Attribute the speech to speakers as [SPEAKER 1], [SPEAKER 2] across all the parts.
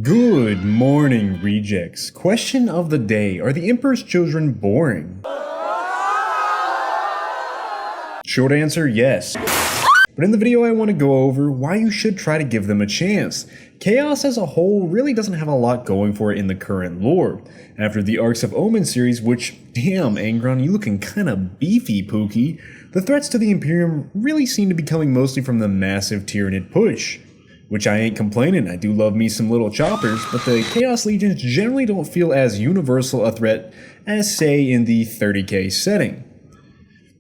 [SPEAKER 1] Good morning, rejects. Question of the day: are the Emperor's children boring? Short answer, yes. But in the video I want to go over why you should try to give them a chance. Chaos as a whole really doesn't have a lot going for it in the current lore. After the Arcs of Omen series, which, damn Angron, you looking kinda beefy, Pookie, the threats to the Imperium really seem to be coming mostly from the massive Tyranid push. Which I ain't complaining, I do love me some little choppers, but the Chaos Legions generally don't feel as universal a threat as say in the 30k setting.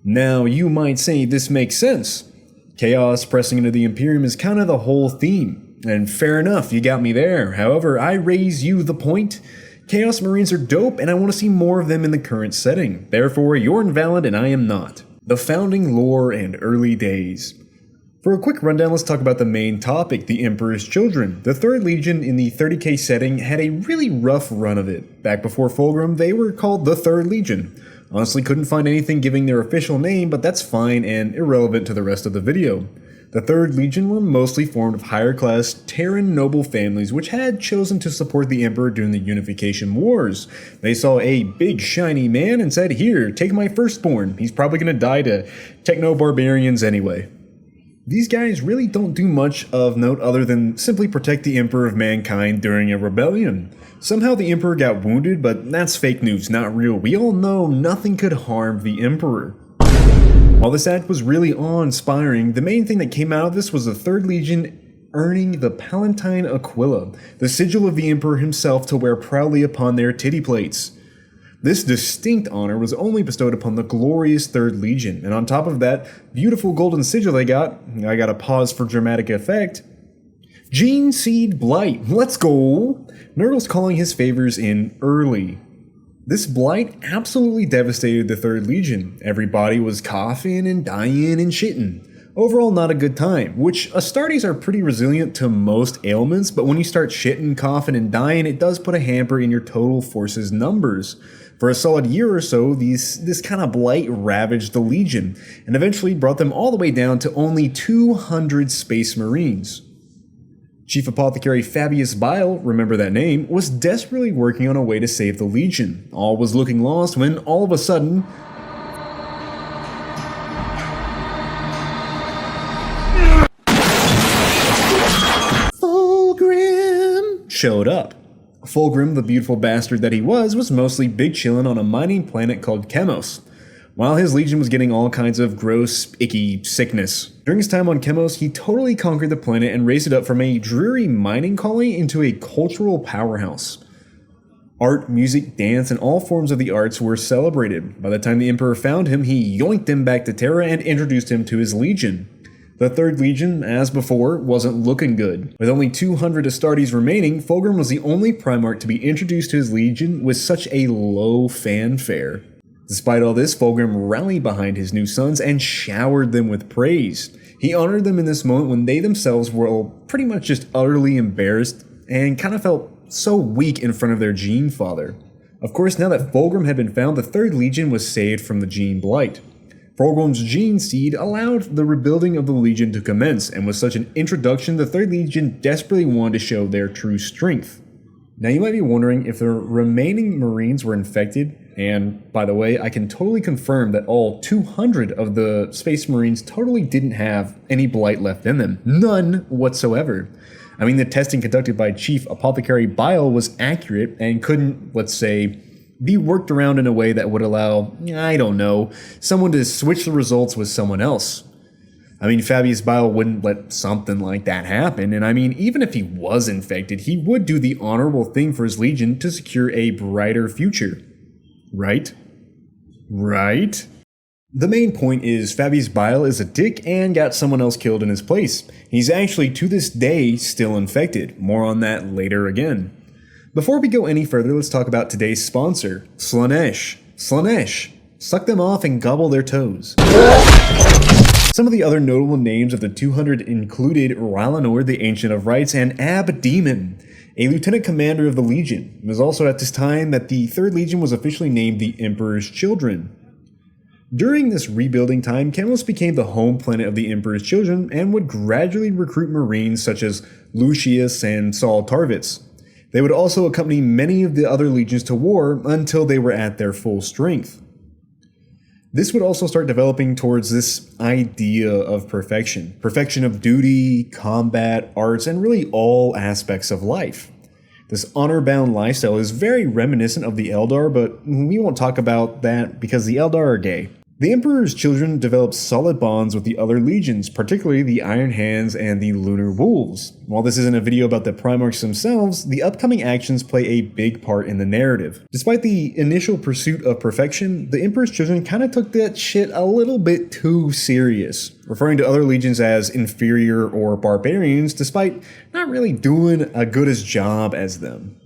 [SPEAKER 1] Now you might say this makes sense. Chaos pressing into the Imperium is kinda the whole theme, and fair enough, you got me there. However, I raise you the point. Chaos Marines are dope and I want to see more of them in the current setting. Therefore, you're invalid and I am not. The founding lore and early days. For a quick rundown, let's talk about the main topic, the Emperor's Children. The 3rd Legion in the 30k setting had a really rough run of it. Back before Fulgrim, they were called the 3rd Legion. Honestly, couldn't find anything giving their official name, but that's fine and irrelevant to the rest of the video. The 3rd Legion were mostly formed of higher class Terran noble families which had chosen to support the Emperor during the Unification Wars. They saw a big shiny man and said, "Here, take my firstborn. He's probably gonna die to techno-barbarians anyway." These guys really don't do much of note other than simply protect the Emperor of Mankind during a rebellion. Somehow the Emperor got wounded, but that's fake news, not real. We all know nothing could harm the Emperor. While this act was really awe-inspiring, the main thing that came out of this was the 3rd Legion earning the Palatine Aquila, the sigil of the Emperor himself to wear proudly upon their titty plates. This distinct honor was only bestowed upon the glorious 3rd Legion, and on top of that beautiful golden sigil they got, I gotta pause for dramatic effect, Gene Seed Blight, let's go! Nurgle's calling his favors in early. This blight absolutely devastated the 3rd Legion. Everybody was coughing and dying and shitting. Overall, not a good time, which Astartes are pretty resilient to most ailments, but when you start shitting, coughing, and dying, it does put a hamper in your total force's numbers. For a solid year or so, this kind of blight ravaged the Legion, and eventually brought them all the way down to only 200 Space Marines. Chief Apothecary Fabius Bile, remember that name, was desperately working on a way to save the Legion. All was looking lost when, all of a sudden, Fulgrim showed up. Fulgrim, the beautiful bastard that he was mostly big chillin' on a mining planet called Chemos, while his legion was getting all kinds of gross, icky sickness. During his time on Chemos, he totally conquered the planet and raised it up from a dreary mining colony into a cultural powerhouse. Art, music, dance, and all forms of the arts were celebrated. By the time the Emperor found him, he yoinked him back to Terra and introduced him to his legion. The 3rd Legion, as before, wasn't looking good. With only 200 Astartes remaining, Fulgrim was the only Primarch to be introduced to his legion with such a low fanfare. Despite all this, Fulgrim rallied behind his new sons and showered them with praise. He honored them in this moment when they themselves were pretty much just utterly embarrassed and kind of felt so weak in front of their Gene father. Of course, now that Fulgrim had been found, the 3rd Legion was saved from the Gene Blight. Fulgrim's Gene Seed allowed the rebuilding of the Legion to commence, and with such an introduction, the 3rd Legion desperately wanted to show their true strength. Now you might be wondering if the remaining Marines were infected, and by the way, I can totally confirm that all 200 of the Space Marines totally didn't have any blight left in them. None whatsoever. I mean, the testing conducted by Chief Apothecary Bile was accurate and couldn't, let's say, be worked around in a way that would allow, I don't know, someone to switch the results with someone else. I mean, Fabius Bile wouldn't let something like that happen, and I mean, even if he was infected, he would do the honorable thing for his legion to secure a brighter future. Right? Right? The main point is Fabius Bile is a dick and got someone else killed in his place. He's actually, to this day, still infected. More on that later again. Before we go any further, let's talk about today's sponsor, Slaanesh. Slaanesh. Suck them off and gobble their toes. Some of the other notable names of the 200 included Rhalanor, the Ancient of Rites, and Abdemon, a lieutenant commander of the Legion. It was also at this time that the 3rd Legion was officially named the Emperor's Children. During this rebuilding time, Chemos became the home planet of the Emperor's Children and would gradually recruit Marines such as Lucius and Saul Tarvitz. They would also accompany many of the other legions to war until they were at their full strength. This would also start developing towards this idea of perfection. Perfection of duty, combat, arts, and really all aspects of life. This honor-bound lifestyle is very reminiscent of the Eldar, but we won't talk about that because the Eldar are gay. The Emperor's children developed solid bonds with the other legions, particularly the Iron Hands and the Lunar Wolves. While this isn't a video about the Primarchs themselves, the upcoming actions play a big part in the narrative. Despite the initial pursuit of perfection, the Emperor's children kind of took that shit a little bit too serious, referring to other legions as inferior or barbarians despite not really doing a good as job as them.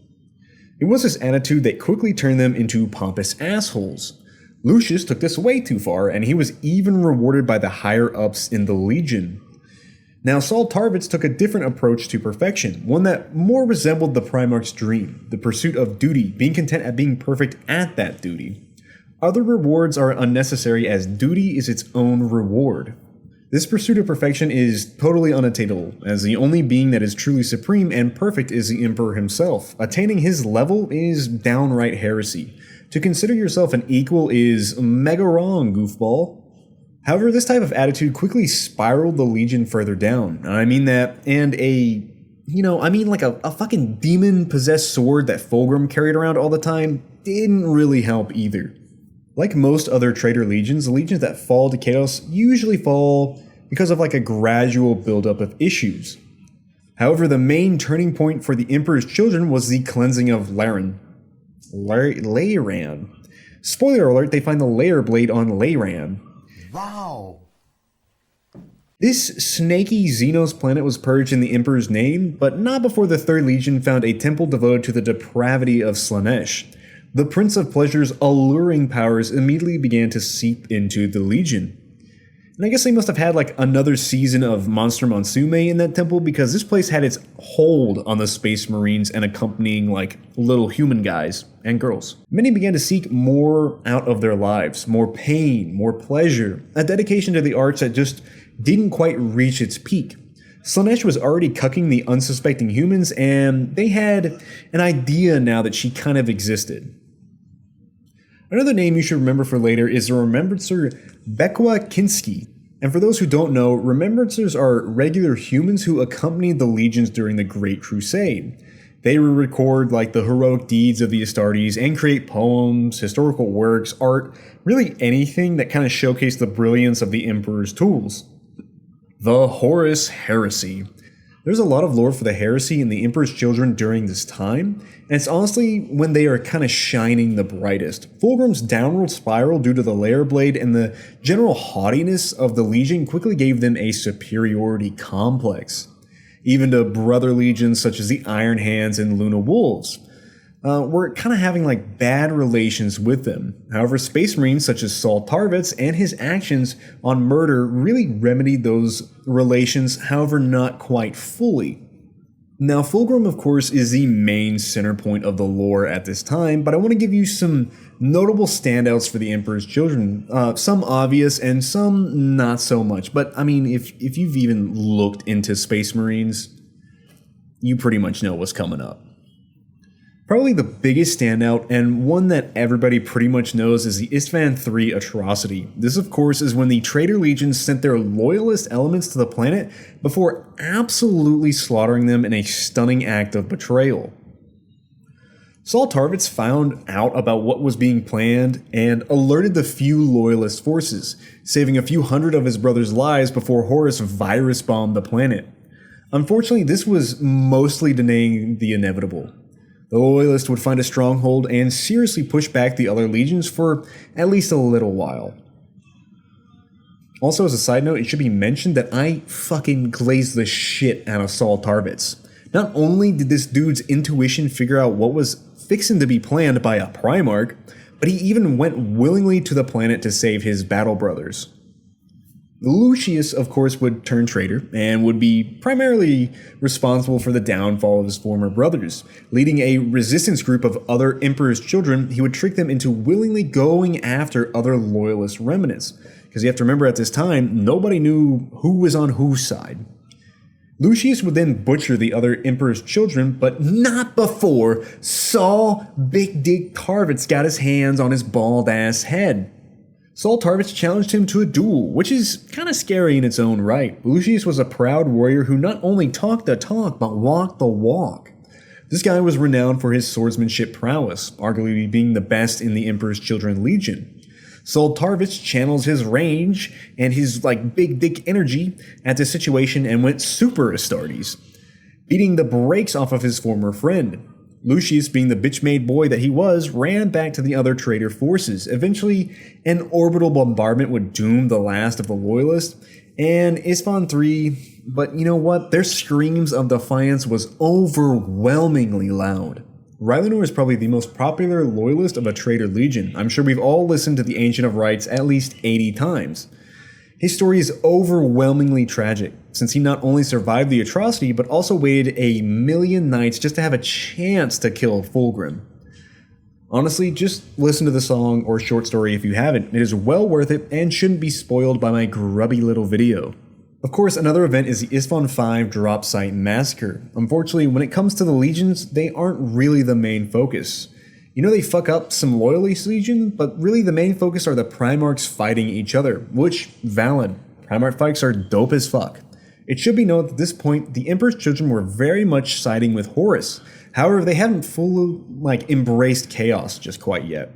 [SPEAKER 1] It was this attitude that quickly turned them into pompous assholes. Lucius took this way too far, and he was even rewarded by the higher-ups in the Legion. Now, Saul Tarvitz took a different approach to perfection, one that more resembled the Primarch's dream, the pursuit of duty, being content at being perfect at that duty. Other rewards are unnecessary as duty is its own reward. This pursuit of perfection is totally unattainable, as the only being that is truly supreme and perfect is the Emperor himself. Attaining his level is downright heresy. To consider yourself an equal is mega wrong, goofball. However, this type of attitude quickly spiraled the Legion further down. I mean that, and a fucking demon-possessed sword that Fulgrim carried around all the time didn't really help either. Like most other traitor legions, the legions that fall to chaos usually fall because of like a gradual buildup of issues. However, the main turning point for the Emperor's children was the cleansing of Lairan. Spoiler alert, they find the layer blade on Lairan.
[SPEAKER 2] Wow.
[SPEAKER 1] This snaky Xenos planet was purged in the Emperor's name, but not before the 3rd Legion found a temple devoted to the depravity of Slaanesh. The Prince of Pleasure's alluring powers immediately began to seep into the Legion. And I guess they must have had like another season of Monster Monsume in that temple because this place had its hold on the Space Marines and accompanying like little human guys and girls. Many began to seek more out of their lives, more pain, more pleasure, a dedication to the arts that just didn't quite reach its peak. Slaanesh was already cucking the unsuspecting humans, and they had an idea now that she kind of existed. Another name you should remember for later is the Remembrancer Bekwa Kinski. And for those who don't know, Remembrancers are regular humans who accompanied the legions during the Great Crusade. They would record like the heroic deeds of the Astartes and create poems, historical works, art, really anything that kind of showcased the brilliance of the Emperor's tools. The Horus Heresy. There's a lot of lore for the Heresy and the Emperor's children during this time, and it's honestly when they are kind of shining the brightest. Fulgrim's downward spiral due to the Layer Blade and the general haughtiness of the Legion quickly gave them a superiority complex. Even to brother legions such as the Iron Hands and Luna Wolves were kind of having like bad relations with them. However, Space Marines such as Saul Tarvitz and his actions on murder really remedied those relations, however not quite fully. Now, Fulgrim, of course, is the main center point of the lore at this time, but I want to give you some notable standouts for the Emperor's children. Some obvious and some not so much, but I mean, if you've even looked into Space Marines, you pretty much know what's coming up. Probably the biggest standout, and one that everybody pretty much knows, is the Istvan III atrocity. This, of course, is when the traitor legions sent their loyalist elements to the planet before absolutely slaughtering them in a stunning act of betrayal. Saul Tarvitz found out about what was being planned and alerted the few loyalist forces, saving a few hundred of his brother's lives before Horus virus bombed the planet. Unfortunately, this was mostly delaying the inevitable. The Loyalists would find a stronghold and seriously push back the other legions for at least a little while. Also, as a side note, it should be mentioned that I fucking glazed the shit out of Saul Tarvitz. Not only did this dude's intuition figure out what was fixing to be planned by a Primarch, but he even went willingly to the planet to save his battle brothers. Lucius, of course, would turn traitor and would be primarily responsible for the downfall of his former brothers. Leading a resistance group of other Emperor's children, he would trick them into willingly going after other loyalist remnants. Because you have to remember, at this time, nobody knew who was on whose side. Lucius would then butcher the other Emperor's children, but not before Saul Big Dick Tarvitz got his hands on his bald-ass head. Saul Tarvitz challenged him to a duel, which is kind of scary in its own right. Lucius was a proud warrior who not only talked the talk, but walked the walk. This guy was renowned for his swordsmanship prowess, arguably being the best in the Emperor's Children Legion. Saul Tarvitz channels his range and his big dick energy at the situation and went super Astartes, beating the brakes off of his former friend. Lucius, being the bitch-made boy that he was, ran back to the other traitor forces. Eventually, an orbital bombardment would doom the last of the loyalists, and Isfahan III, but you know what? Their screams of defiance was overwhelmingly loud. Rylanor is probably the most popular loyalist of a traitor legion. I'm sure we've all listened to the Ancient of Rites at least 80 times. His story is overwhelmingly tragic, since he not only survived the atrocity, but also waited 1,000,000 nights just to have a chance to kill Fulgrim. Honestly, just listen to the song or short story if you haven't. It is well worth it and shouldn't be spoiled by my grubby little video. Of course, another event is the Isfahan V Drop Site Massacre. Unfortunately, when it comes to the legions, they aren't really the main focus. You know, they fuck up some loyalist legion, but really the main focus are the Primarchs fighting each other, which, valid. Primarch fights are dope as fuck. It should be noted at this point, the Emperor's children were very much siding with Horus. However, they haven't fully, embraced chaos just quite yet.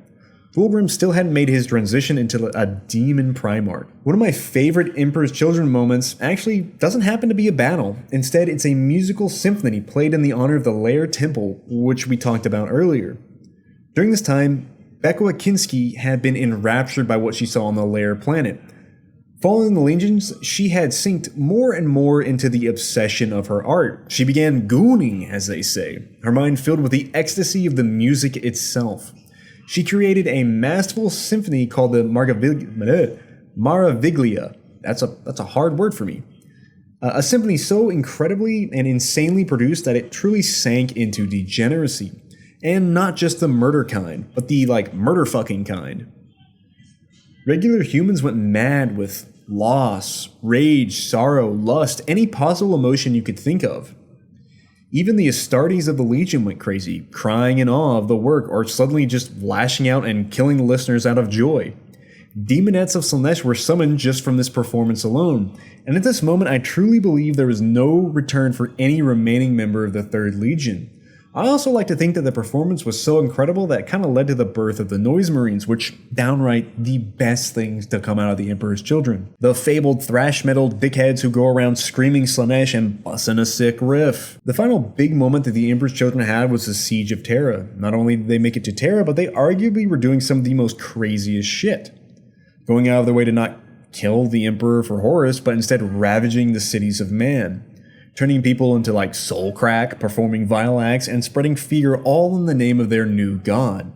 [SPEAKER 1] Fulgrim still hadn't made his transition into a demon Primarch. One of my favorite Emperor's Children moments actually doesn't happen to be a battle. Instead, it's a musical symphony played in the honor of the Lair Temple, which we talked about earlier. During this time, Bekwa Kinski had been enraptured by what she saw on the Lair planet. Following the legions, she had synced more and more into the obsession of her art. She began gooning, as they say, her mind filled with the ecstasy of the music itself. She created a masterful symphony called the Maraviglia. That's a hard word for me. A symphony so incredibly and insanely produced that it truly sank into degeneracy. And not just the murder kind, but the murder fucking kind. Regular humans went mad with loss, rage, sorrow, lust, any possible emotion you could think of. Even the Astartes of the Legion went crazy, crying in awe of the work or suddenly just lashing out and killing the listeners out of joy. Demonettes of Slaanesh were summoned just from this performance alone, and at this moment I truly believe there was no return for any remaining member of the 3rd Legion. I also like to think that the performance was so incredible that it kind of led to the birth of the Noise Marines, which downright the best things to come out of the Emperor's Children. The fabled thrash metal dickheads who go around screaming Slaanesh and busting a sick riff. The final big moment that the Emperor's Children had was the Siege of Terra. Not only did they make it to Terra, but they arguably were doing some of the most craziest shit. Going out of their way to not kill the Emperor for Horus, but instead ravaging the cities of man. Turning people into soul crack, performing vile acts, and spreading fear all in the name of their new god.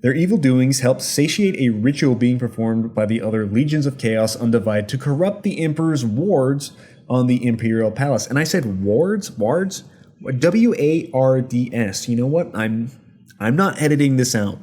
[SPEAKER 1] Their evil doings helped satiate a ritual being performed by the other legions of Chaos Undivided to corrupt the Emperor's wards on the Imperial Palace. And I said wards? Wards? W-A-R-D-S. You know what? I'm not editing this out.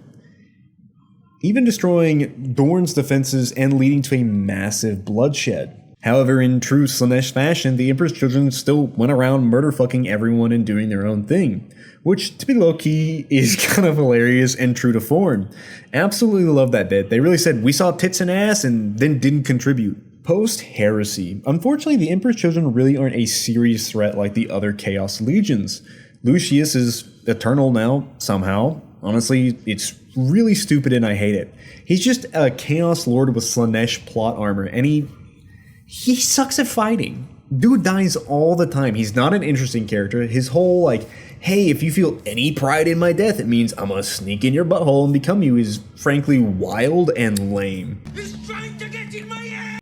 [SPEAKER 1] Even destroying Dorne's defenses and leading to a massive bloodshed. However, in true Slaanesh fashion, the Emperor's Children still went around murder-fucking everyone and doing their own thing. Which, to be low-key, is kind of hilarious and true to form. Absolutely love that bit. They really said, we saw tits and ass and then didn't contribute. Post-Heresy. Unfortunately, the Emperor's Children really aren't a serious threat like the other Chaos Legions. Lucius is eternal now, somehow. Honestly, it's really stupid and I hate it. He's just a Chaos Lord with Slaanesh plot armor, and he sucks at fighting. Dude dies all the time. He's not an interesting character. His whole hey, if you feel any pride in my death, it means I'm gonna sneak in your butthole and become you is frankly wild and lame. He's trying to get in my ass!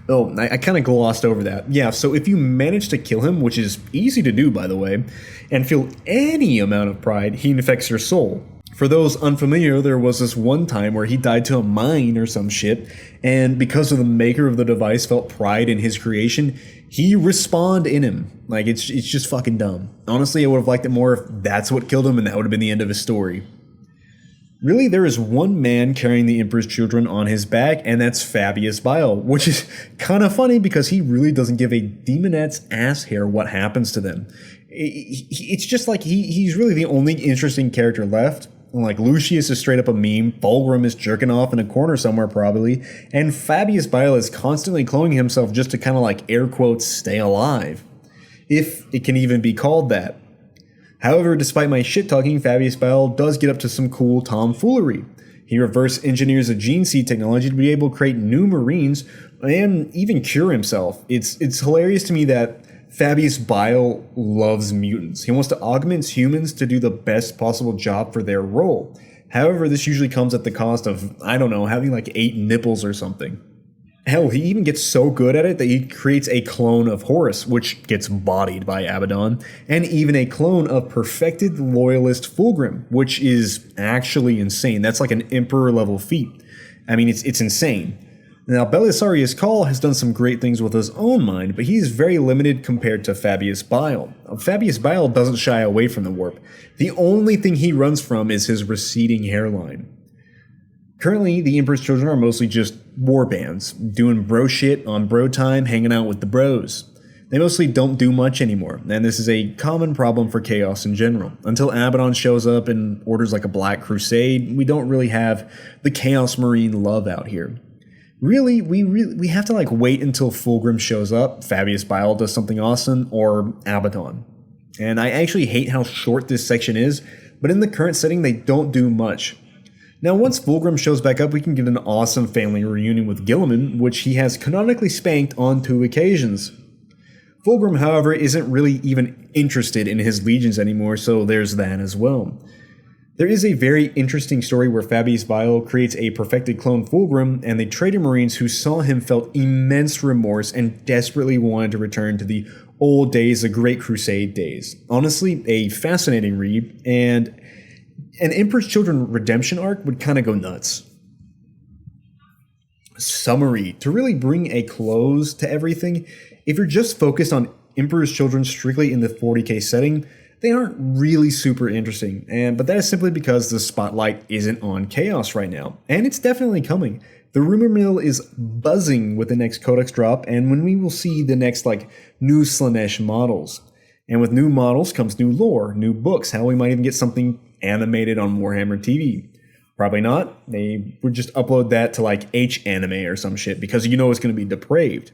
[SPEAKER 1] Oh, I kind of glossed over that. Yeah, so if you manage to kill him, which is easy to do by the way, and feel any amount of pride, he infects your soul. For those unfamiliar, there was this one time where he died to a mine or some shit, and because of the maker of the device felt pride in his creation, he respawned in him. It's just fucking dumb. Honestly, I would have liked it more if that's what killed him and that would have been the end of his story. Really, there is one man carrying the Emperor's children on his back, and that's Fabius Bile, which is kind of funny because he really doesn't give a demonette's ass hair what happens to them. It's just like he's really the only interesting character left. Like, Lucius is straight up a meme, Fulgrim is jerking off in a corner somewhere probably, and Fabius Bile is constantly cloning himself just to kind of like air quotes stay alive. If it can even be called that. However, despite my shit talking, Fabius Bile does get up to some cool tomfoolery. He reverse engineers a gene seed technology to be able to create new Marines and even cure himself. It's hilarious to me that Fabius Bile loves mutants. He wants to augment humans to do the best possible job for their role. However, this usually comes at the cost of, I don't know, having like 8 nipples or something. Hell, he even gets so good at it that he creates a clone of Horus, which gets bodied by Abaddon, and even a clone of perfected loyalist Fulgrim, which is actually insane. That's like an Emperor level feat. I mean, it's insane. Now, Belisarius Cawl has done some great things with his own mind, but he's very limited compared to Fabius Bile. Fabius Bile doesn't shy away from the warp. The only thing he runs from is his receding hairline. Currently, the Emperor's children are mostly just warbands, doing bro shit on bro time, hanging out with the bros. They mostly don't do much anymore, and this is a common problem for Chaos in general. Until Abaddon shows up and orders like a Black Crusade, we don't really have the Chaos Marine love out here. Really, we have to like wait until Fulgrim shows up, Fabius Bile does something awesome, or Abaddon. And I actually hate how short this section is, but in the current setting they don't do much. Now, once Fulgrim shows back up, we can get an awesome family reunion with Guilliman, which he has canonically spanked on 2 occasions. Fulgrim, however, isn't really even interested in his legions anymore, so there's that as well. There is a very interesting story where Fabius Bile creates a perfected clone Fulgrim, and the traitor Marines who saw him felt immense remorse and desperately wanted to return to the old days, the Great Crusade days. Honestly, a fascinating read, and an Emperor's Children redemption arc would kind of go nuts. Summary. To really bring a close to everything, if you're just focused on Emperor's Children strictly in the 40k setting, they aren't really super interesting, but that is simply because the spotlight isn't on Chaos right now, and it's definitely coming. The rumor mill is buzzing with the next Codex drop, and when we will see the next new Slanesh models. And with new models comes new lore, new books, how we might even get something animated on Warhammer TV. Probably not. They would just upload that to H-anime or some shit because you know it's going to be depraved.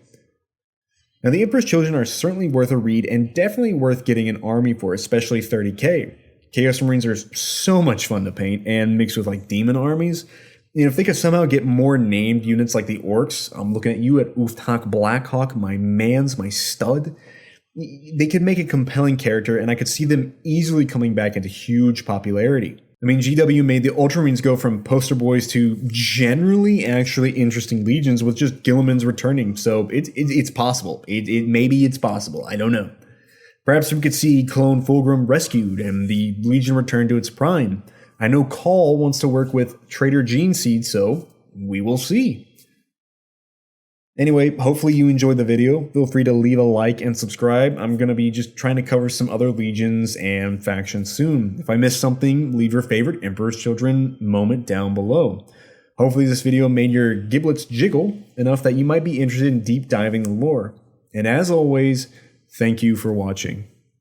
[SPEAKER 1] Now, the Emperor's Children are certainly worth a read and definitely worth getting an army for, especially 30k. Chaos Marines are so much fun to paint and mixed with demon armies. If they could somehow get more named units like the Orcs, I'm looking at you at Uftak Blackhawk, my mans, my stud. They could make a compelling character, and I could see them easily coming back into huge popularity. I mean, GW made the Ultramarines go from poster boys to generally actually interesting legions with just Guilliman's returning, so it's possible. Maybe it's possible. I don't know. Perhaps we could see Clone Fulgrim rescued and the legion return to its prime. I know Cawl wants to work with Traitor Gene Seed, so we will see. Anyway, hopefully you enjoyed the video. Feel free to leave a like and subscribe. I'm going to be just trying to cover some other legions and factions soon. If I missed something, leave your favorite Emperor's Children moment down below. Hopefully this video made your gibblets jiggle enough that you might be interested in deep diving the lore. And as always, thank you for watching.